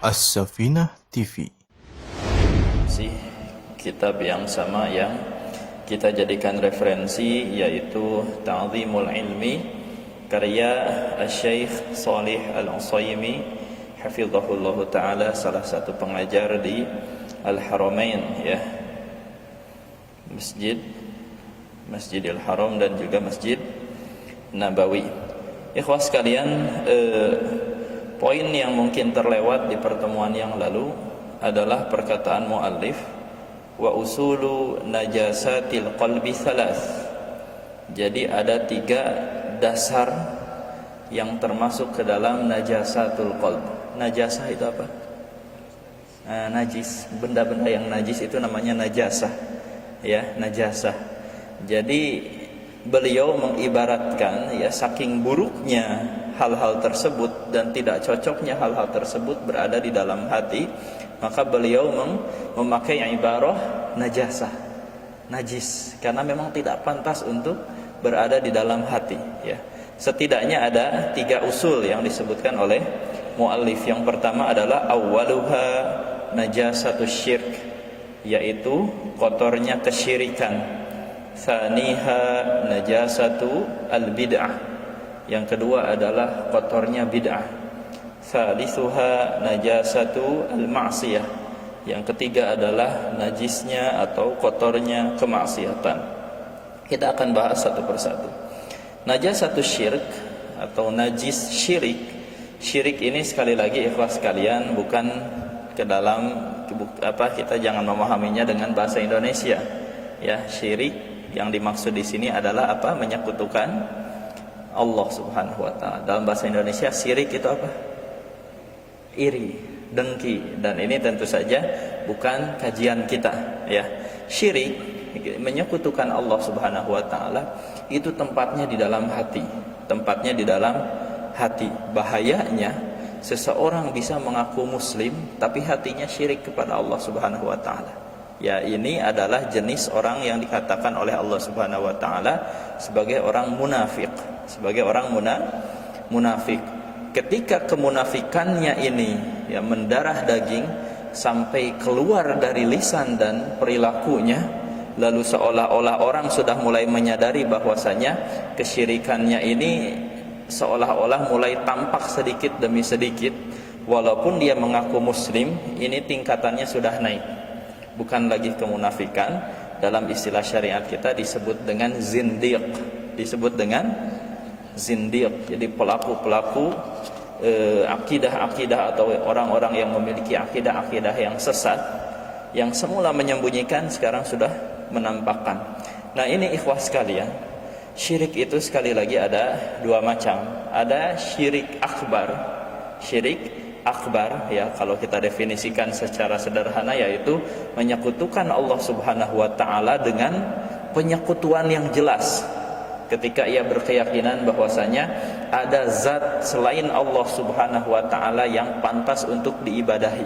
As-Safinah TV. Kitab yang sama yang kita jadikan referensi, yaitu Ta'zimul Ilmi karya Syekh Shalih Al-Utsaimin hafizahullah ta'ala, salah satu pengajar di Al-Haramain, ya, Masjidil Haram dan juga Masjid Nabawi. Ikhwas sekalian, poin yang mungkin terlewat di pertemuan yang lalu adalah perkataan muallif, wa usulu najasatil qalbi thalath. Jadi ada 3 dasar yang termasuk ke dalam najasatul qalb. Najasah itu apa? Najis, benda-benda yang najis itu namanya najasah, ya, najasah. Jadi beliau mengibaratkan, ya, saking buruknya hal-hal tersebut dan tidak cocoknya hal-hal tersebut berada di dalam hati, maka beliau memakai ibarah najasah, najis, karena memang tidak pantas untuk berada di dalam hati, ya. Setidaknya ada 3 usul yang disebutkan oleh muallif. Yang pertama adalah awwaluha najasatus syirk, yaitu kotornya kesyirikan. Tsaniha najasatu al-bid'ah, yang kedua adalah kotornya bid'ah. Tsalisuha najasatu al-ma'siyah, yang ketiga adalah najisnya atau kotornya kemaksiatan. Kita akan bahas satu persatu. Najasatus syirk atau najis syirik. Syirik ini sekali lagi ikhlas sekalian bukan ke dalam kita jangan memahaminya dengan bahasa Indonesia. Ya, syirik yang dimaksud di sini adalah apa? Menyekutukan Allah Subhanahu wa taala. Dalam bahasa Indonesia syirik itu apa? Iri, dengki, dan ini tentu saja bukan kajian kita, ya. Syirik, menyekutukan Allah Subhanahu wa taala, itu tempatnya di dalam hati. Tempatnya di dalam hati. Bahayanya seseorang bisa mengaku muslim tapi hatinya syirik kepada Allah Subhanahu wa taala. Ya, ini adalah jenis orang yang dikatakan oleh Allah Subhanahu wa taala sebagai orang munafik, sebagai orang munafik. Ketika kemunafikannya ini, ya, mendarah daging sampai keluar dari lisan dan perilakunya, lalu seolah-olah orang sudah mulai menyadari bahwasanya kesyirikannya ini seolah-olah mulai tampak sedikit demi sedikit. Walaupun dia mengaku muslim, ini tingkatannya sudah naik, bukan lagi kemunafikan. Dalam istilah syariat kita disebut dengan zindiq, disebut dengan zindiq. Jadi pelaku-pelaku akidah-akidah atau orang-orang yang memiliki akidah-akidah yang sesat, yang semula menyembunyikan sekarang sudah menampakkan. Nah, ini ikhwas sekalian, syirik itu sekali lagi ada 2 macam. Ada syirik akbar. Syirik akbar, ya, kalau kita definisikan secara sederhana, yaitu menyekutukan Allah Subhanahu wa taala dengan penyekutuan yang jelas. Ketika ia berkeyakinan bahwasanya ada zat selain Allah Subhanahu wa taala yang pantas untuk diibadahi,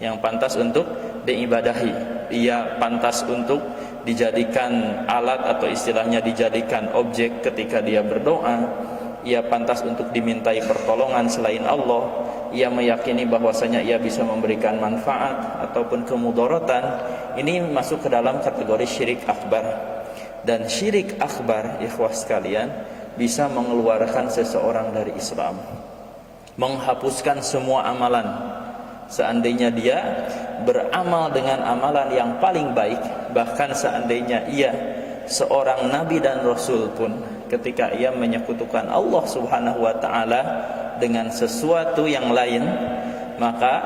yang pantas untuk diibadahi. Ia pantas untuk dijadikan alat atau istilahnya dijadikan objek ketika dia berdoa. Ia pantas untuk dimintai pertolongan selain Allah. Ia meyakini bahwasanya ia bisa memberikan manfaat ataupun kemudaratan. Ini masuk ke dalam kategori syirik akbar. Dan syirik akbar, ikhwas sekalian, bisa mengeluarkan seseorang dari Islam, menghapuskan semua amalan. Seandainya dia beramal dengan amalan yang paling baik, bahkan seandainya ia seorang nabi dan rasul pun, ketika ia menyekutukan Allah Subhanahu wa taala dengan sesuatu yang lain, maka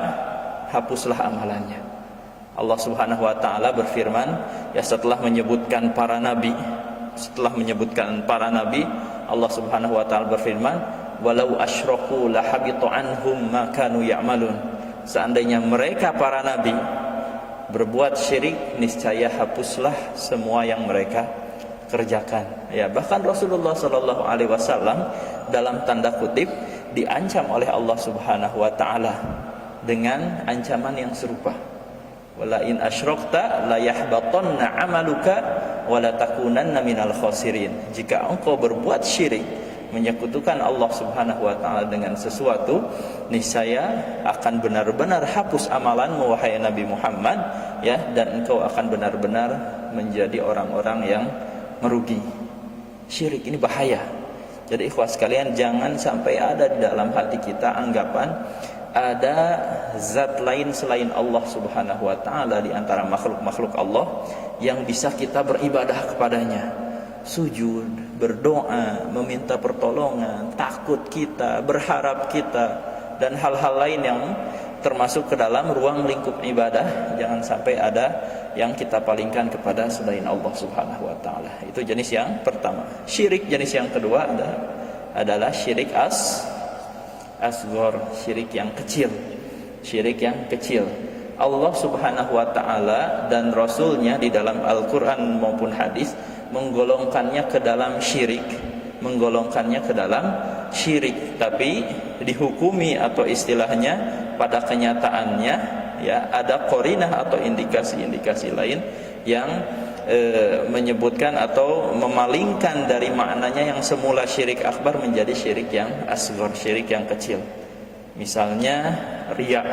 hapuslah amalannya. Allah Subhanahu wa taala berfirman, ya, setelah menyebutkan para nabi, Allah Subhanahu wa taala berfirman, walau asyraku la habita anhum ma kanu ya'malun. Seandainya mereka para nabi berbuat syirik, niscaya hapuslah semua yang mereka kerjakan. Ya, bahkan Rasulullah sallallahu alaihi wasallam dalam tanda kutip diancam oleh Allah Subhanahu wa taala dengan ancaman yang serupa. Wala in asyrakta la yahbatanna 'amaluka wa la takunanna minal khasirin. Jika engkau berbuat syirik, menyekutukan Allah Subhanahu wa taala dengan sesuatu, niscaya akan benar-benar hapus amalanmu wahai Nabi Muhammad, ya, dan engkau akan benar-benar menjadi orang-orang yang merugi. Syirik ini bahaya. Jadi ikhwas sekalian, jangan sampai ada di dalam hati kita anggapan ada zat lain selain Allah Subhanahu wa taala di antara makhluk-makhluk Allah yang bisa kita beribadah kepadanya. Sujud, berdoa, meminta pertolongan, takut kita, berharap kita, dan hal-hal lain yang termasuk ke dalam ruang lingkup ibadah. Jangan sampai ada yang kita palingkan kepada selain Allah Subhanahu wa taala. Itu jenis yang pertama. Syirik jenis yang kedua adalah syirik asghar, syirik yang kecil. Syirik yang kecil. Allah Subhanahu wa taala dan Rasulnya di dalam Al-Qur'an maupun hadis menggolongkannya ke dalam syirik, tapi dihukumi atau istilahnya pada kenyataannya, ya, ada qarinah atau indikasi-indikasi lain yang menyebutkan atau memalingkan dari maknanya yang semula syirik akbar menjadi syirik yang asghar, syirik yang kecil. Misalnya riya.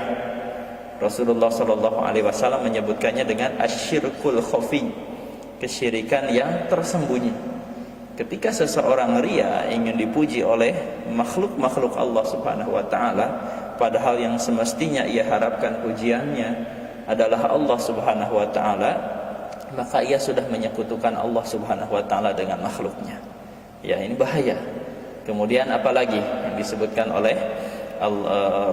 Rasulullah SAW menyebutkannya dengan asyirkul khafi, kesyirikan yang tersembunyi. Ketika seseorang riya ingin dipuji oleh makhluk-makhluk Allah Subhanahu wa taala, padahal yang semestinya ia harapkan pujiannya adalah Allah Subhanahu wa taala, maka ia sudah menyekutukan Allah Subhanahu wa taala dengan makhluknya. Ya, ini bahaya. Kemudian apalagi yang disebutkan oleh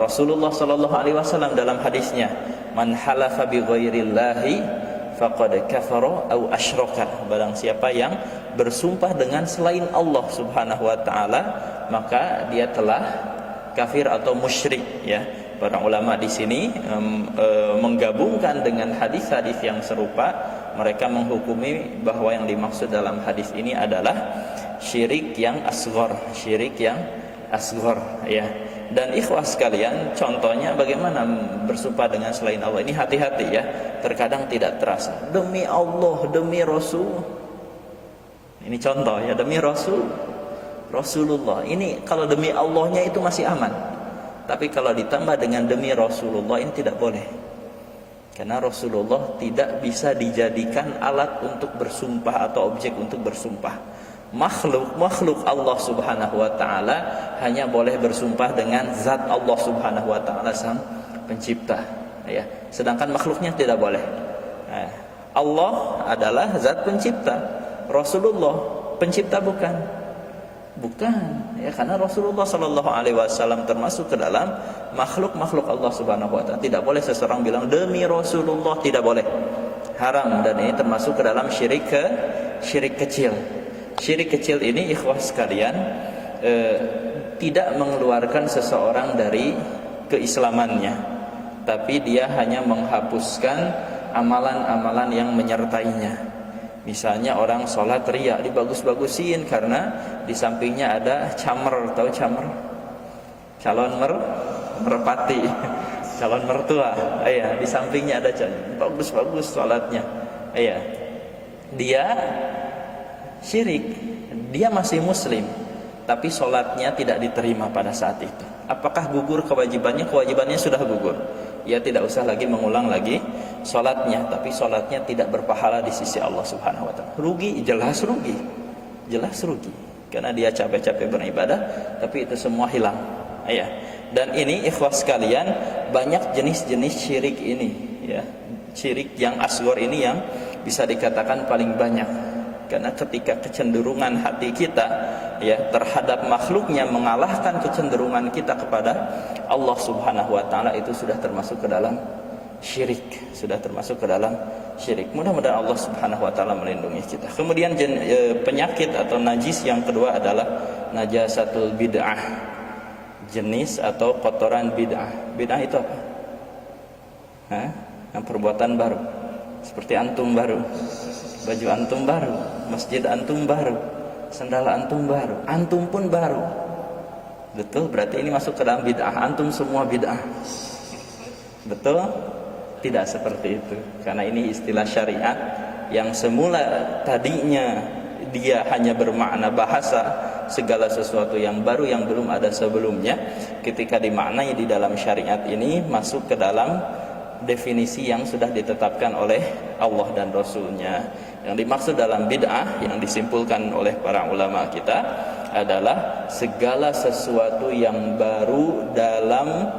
Rasulullah sallallahu alaihi wasallam dalam hadisnya, man halafa bi ghairillahi faqad kafara aw asyraka. Barang siapa yang bersumpah dengan selain Allah Subhanahu wa taala, maka dia telah kafir atau musyrik, ya. Para ulama di sini menggabungkan dengan hadis-hadis yang serupa. Mereka menghukumi bahwa yang dimaksud dalam hadis ini adalah syirik yang asghar, ya. Dan ikhwas sekalian, contohnya bagaimana bersumpah dengan selain Allah. Ini hati-hati, ya. Terkadang tidak terasa. Demi Allah, demi Rasul. Ini contoh, ya, demi Rasulullah. Ini kalau demi Allahnya itu masih aman. Tapi kalau ditambah dengan demi Rasulullah, ini tidak boleh. Karena Rasulullah tidak bisa dijadikan alat untuk bersumpah atau objek untuk bersumpah. Makhluk Allah Subhanahu wa taala hanya boleh bersumpah dengan zat Allah Subhanahu wa taala sang pencipta, ya. Sedangkan makhluknya tidak boleh. Allah adalah zat pencipta. Rasulullah pencipta bukan, ya, karena Rasulullah sallallahu alaihi wasallam termasuk ke dalam makhluk Allah Subhanahu wa taala. Tidak boleh seseorang bilang demi Rasulullah, tidak boleh. Haram, dan ini termasuk ke dalam syirik kecil. Syirik kecil ini ikhwah sekalian tidak mengeluarkan seseorang dari keislamannya, tapi dia hanya menghapuskan amalan-amalan yang menyertainya. Misalnya orang sholat riya, dibagus-bagusin karena di sampingnya ada camer, tahu camer? Calon merpati, calon mertua, iya, di sampingnya ada bagus-bagus sholatnya, iya. Dia syirik, dia masih muslim, tapi sholatnya tidak diterima pada saat itu. Apakah gugur kewajibannya? Kewajibannya sudah gugur. Ia tidak usah lagi mengulang lagi sholatnya, tapi sholatnya tidak berpahala di sisi Allah Subhanahu wa taala. Rugi, jelas rugi. Karena dia capek-capek beribadah, tapi itu semua hilang. Ya. Dan ini ikhwas sekalian, banyak jenis-jenis syirik ini, ya. Syirik yang asghar ini yang bisa dikatakan paling banyak. Karena ketika kecenderungan hati kita, ya, terhadap makhluknya mengalahkan kecenderungan kita kepada Allah Subhanahu wa taala, itu sudah termasuk ke dalam syirik, Mudah-mudahan Allah Subhanahu wa taala melindungi kita. Kemudian penyakit atau najis yang kedua adalah najasatul bid'ah. Jenis atau kotoran bid'ah. Bid'ah itu apa? Yang perbuatan baru. Seperti antum baru, baju antum baru, masjid antum baru, sandal antum baru, antum pun baru. Betul, berarti ini masuk ke dalam bid'ah. Antum semua bid'ah. Betul? Tidak seperti itu. Karena ini istilah syariat yang semula tadinya dia hanya bermakna bahasa, segala sesuatu yang baru yang belum ada sebelumnya, ketika dimaknai di dalam syariat ini masuk ke dalam definisi yang sudah ditetapkan oleh Allah dan Rasulnya. Yang dimaksud dalam bid'ah yang disimpulkan oleh para ulama kita adalah segala sesuatu yang baru dalam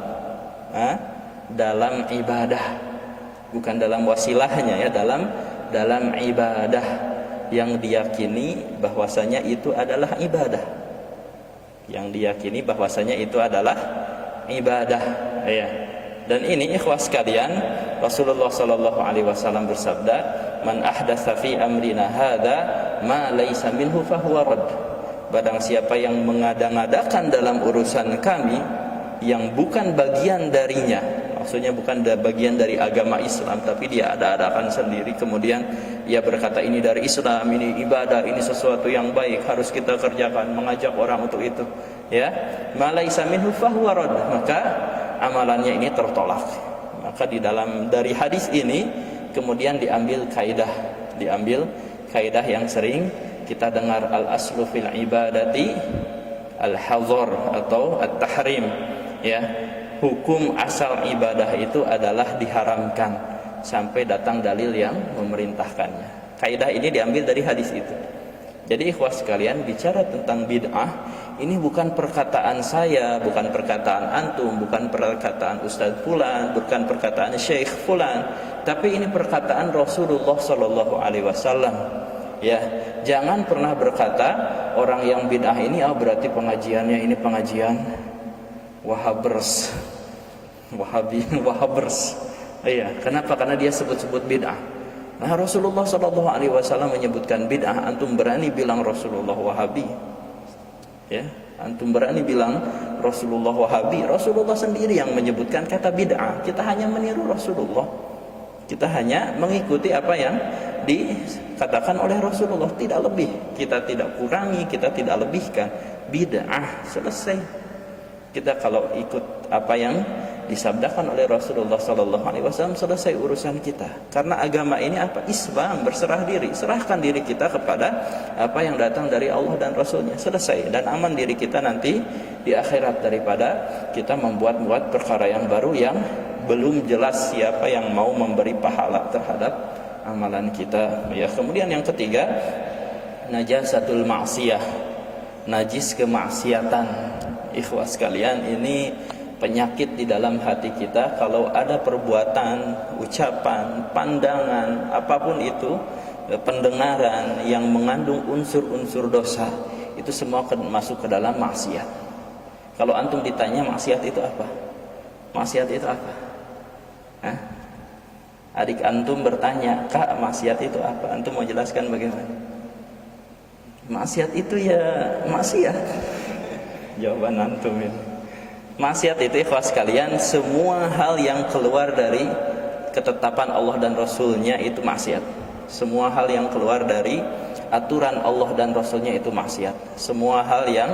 ibadah, bukan dalam wasilahnya ya, dalam ibadah yang diyakini bahwasanya itu adalah ibadah, yang diyakini bahwasanya itu adalah ibadah ya. Dan ini ikhwas sekalian, Rasulullah sallallahu alaihi wasallam bersabda, "Man ahdatsa fi amrina hadza ma laisa minhu fahuwa radd." Barang siapa yang mengada-ngadakan dalam urusan kami yang bukan bagian darinya, maksudnya bukan bagian dari agama Islam, tapi dia ada-adakan sendiri, kemudian ia berkata ini dari Islam, ini ibadah, ini sesuatu yang baik, harus kita kerjakan, mengajak orang untuk itu ya, ma laisa minhu fahuwa radd, maka amalannya ini tertolak. Maka dari hadis ini kemudian diambil kaidah yang sering kita dengar, al aslu fil ibadati al hazar atau at tahrim ya. Hukum asal ibadah itu adalah diharamkan sampai datang dalil yang memerintahkannya. Kaidah ini diambil dari hadis itu. Jadi ikhwas sekalian, bicara tentang bid'ah ini bukan perkataan saya, bukan perkataan antum, bukan perkataan Ustaz fulan, bukan perkataan Syekh fulan, tapi ini perkataan Rasulullah sallallahu alaihi wasallam. Ya, jangan pernah berkata orang yang bid'ah ini berarti pengajiannya ini pengajian Wahabers. Iya, kenapa? Karena dia sebut-sebut bid'ah. Nah, Rasulullah sallallahu alaihi wasallam menyebutkan bid'ah, antum berani bilang Rasulullah Wahabi? Ya, antum berani bilang Rasulullah Wahabi? Rasulullah sendiri yang menyebutkan kata bid'ah. Kita hanya meniru Rasulullah. Kita hanya mengikuti apa yang dikatakan oleh Rasulullah, tidak lebih. Kita tidak kurangi, kita tidak lebihkan. Bid'ah, selesai. Kita kalau ikut apa yang disabdakan oleh Rasulullah sallallahu alaihi wasallam, selesai urusan kita. Karena agama ini apa? Islam, berserah diri. Serahkan diri kita kepada apa yang datang dari Allah dan Rasulnya. Selesai. Dan aman diri kita nanti di akhirat daripada kita membuat-buat perkara yang baru yang belum jelas siapa yang mau memberi pahala terhadap amalan kita. Ya, kemudian yang ketiga, najasatul ma'siyah. Najis kemaksiatan. Ikhwas sekalian, ini penyakit di dalam hati kita. Kalau ada perbuatan, ucapan, pandangan, apapun itu, pendengaran yang mengandung unsur-unsur dosa, itu semua masuk ke dalam maksiat. Kalau antum ditanya maksiat itu apa? Maksiat itu apa? Hah? Adik antum bertanya, "Kak, maksiat itu apa?" Antum mau jelaskan bagaimana? Maksiat itu ya maksiat. Jawaban antum ini. Maksiat itu ikhwas sekalian, semua hal yang keluar dari ketetapan Allah dan Rasulnya itu maksiat. Semua hal yang keluar dari aturan Allah dan Rasulnya itu maksiat. Semua hal yang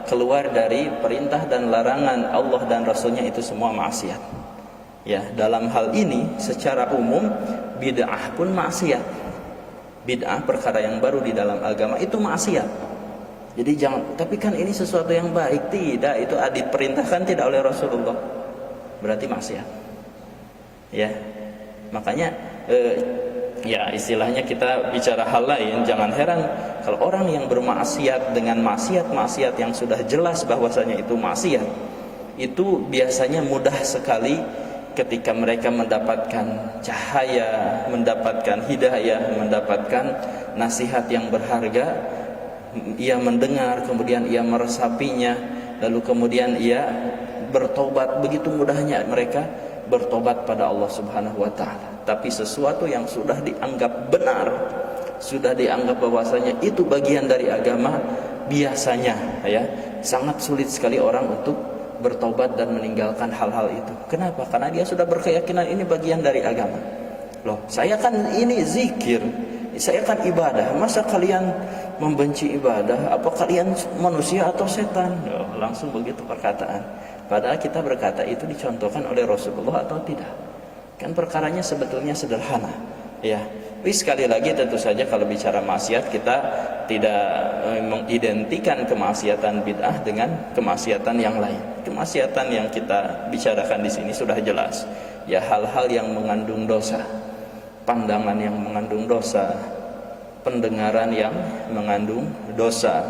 keluar dari perintah dan larangan Allah dan Rasulnya itu semua maksiat. Ya, dalam hal ini secara umum bid'ah pun maksiat. Bid'ah, perkara yang baru di dalam agama, itu maksiat. Jadi jangan, tapi kan ini sesuatu yang baik. Tidak, itu diperintahkan tidak oleh Rasulullah, berarti maksiat. Ya, makanya ya istilahnya kita bicara hal lain. Jangan heran kalau orang yang bermaksiat dengan maksiat-maksiat yang sudah jelas bahwasanya itu maksiat, itu biasanya mudah sekali ketika mereka mendapatkan cahaya, mendapatkan hidayah, mendapatkan nasihat yang berharga, ia mendengar, kemudian ia meresapinya, lalu kemudian ia bertobat. Begitu mudahnya mereka bertobat pada Allah Subhanahu wa taala. Tapi sesuatu yang sudah dianggap benar, sudah dianggap bahwasanya itu bagian dari agama, biasanya ya sangat sulit sekali orang untuk bertobat dan meninggalkan hal-hal itu. Kenapa? Karena dia sudah berkeyakinan ini bagian dari agama. Loh, saya kan ini zikir, saya kan ibadah, masa kalian membenci ibadah? Apa kalian manusia atau setan? Langsung begitu perkataan. Padahal kita berkata itu dicontohkan oleh Rasulullah atau tidak? Kan perkaranya sebetulnya sederhana. Ya, Sekali lagi tentu saja kalau bicara maksiat kita tidak mengidentikan kemaksiatan bid'ah dengan kemaksiatan yang lain. Kemaksiatan yang kita bicarakan di sini sudah jelas, ya hal-hal yang mengandung dosa, pandangan yang mengandung dosa, pendengaran yang mengandung dosa,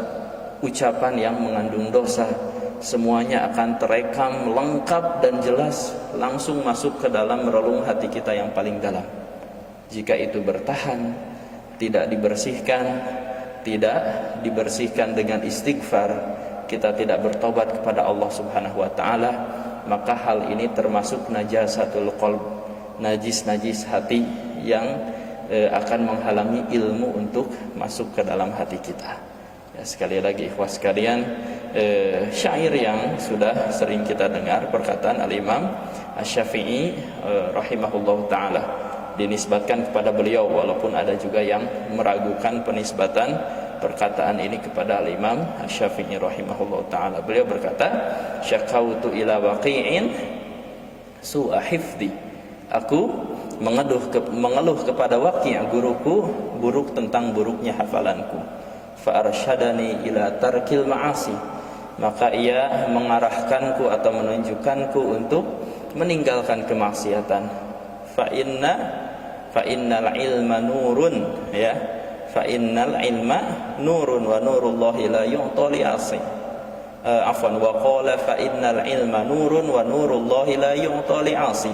ucapan yang mengandung dosa, semuanya akan terekam lengkap dan jelas langsung masuk ke dalam relung hati kita yang paling dalam. Jika itu bertahan, tidak dibersihkan dengan istighfar, kita tidak bertobat kepada Allah Subhanahu wa taala, maka hal ini termasuk najasatul qalb, najis hati yang akan menghalangi ilmu untuk masuk ke dalam hati kita. Ya, sekali lagi ikhwas sekalian, syair yang sudah sering kita dengar, perkataan Al-Imam Asy-Syafi'i rahimahullahu taala, dinisbatkan kepada beliau, walaupun ada juga yang meragukan penisbatan perkataan ini kepada Al-Imam Asy-Syafi'i rahimahullahu taala. Beliau berkata, syakautu ila waqi'in su'a hifdi, aku mengeluh kepada Waqi' guruku buruk tentang buruknya hafalanku. Fa arsyadani ila tarkil ma'asi, maka ia mengarahkanku atau menunjukkanku untuk meninggalkan kemaksiatan. Fa innal ilma nurun, ya, fa innal ilma nurun wa nurullahi la yu'ta li 'asi. Wa qala fa innal ilma nurun wa nurullahi la yu'ta li 'asi.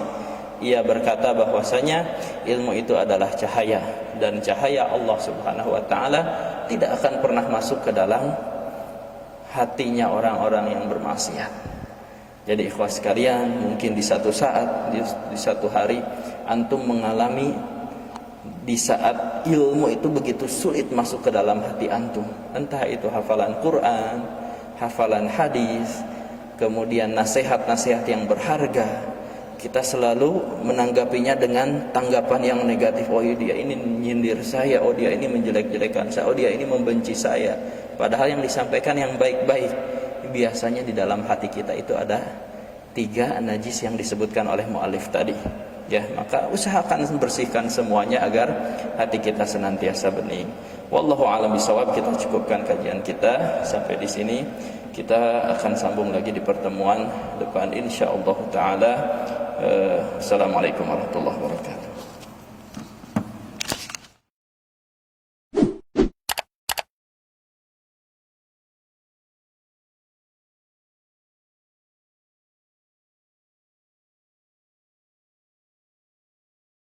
Ia berkata bahwasanya ilmu itu adalah cahaya, dan cahaya Allah Subhanahu wa taala tidak akan pernah masuk ke dalam hatinya orang-orang yang bermaksiat. Jadi ikhwas sekalian, mungkin di satu saat, di satu hari antum mengalami di saat ilmu itu begitu sulit masuk ke dalam hati antum, entah itu hafalan Quran, hafalan hadis, kemudian nasihat-nasihat yang berharga, kita selalu menanggapinya dengan tanggapan yang negatif. Oh dia ini nyindir saya, oh dia ini menjelek-jelekan saya, oh dia ini membenci saya. Padahal yang disampaikan yang baik-baik. Biasanya di dalam hati kita itu ada 3 najis yang disebutkan oleh mu'alif tadi. Ya, maka usahakan bersihkan semuanya agar hati kita senantiasa bening. Wallahu a'lam bishawab. Kita cukupkan kajian kita sampai di sini. Kita akan sambung lagi di pertemuan depan insyaallah taala. Assalamualaikum warahmatullahi wabarakatuh.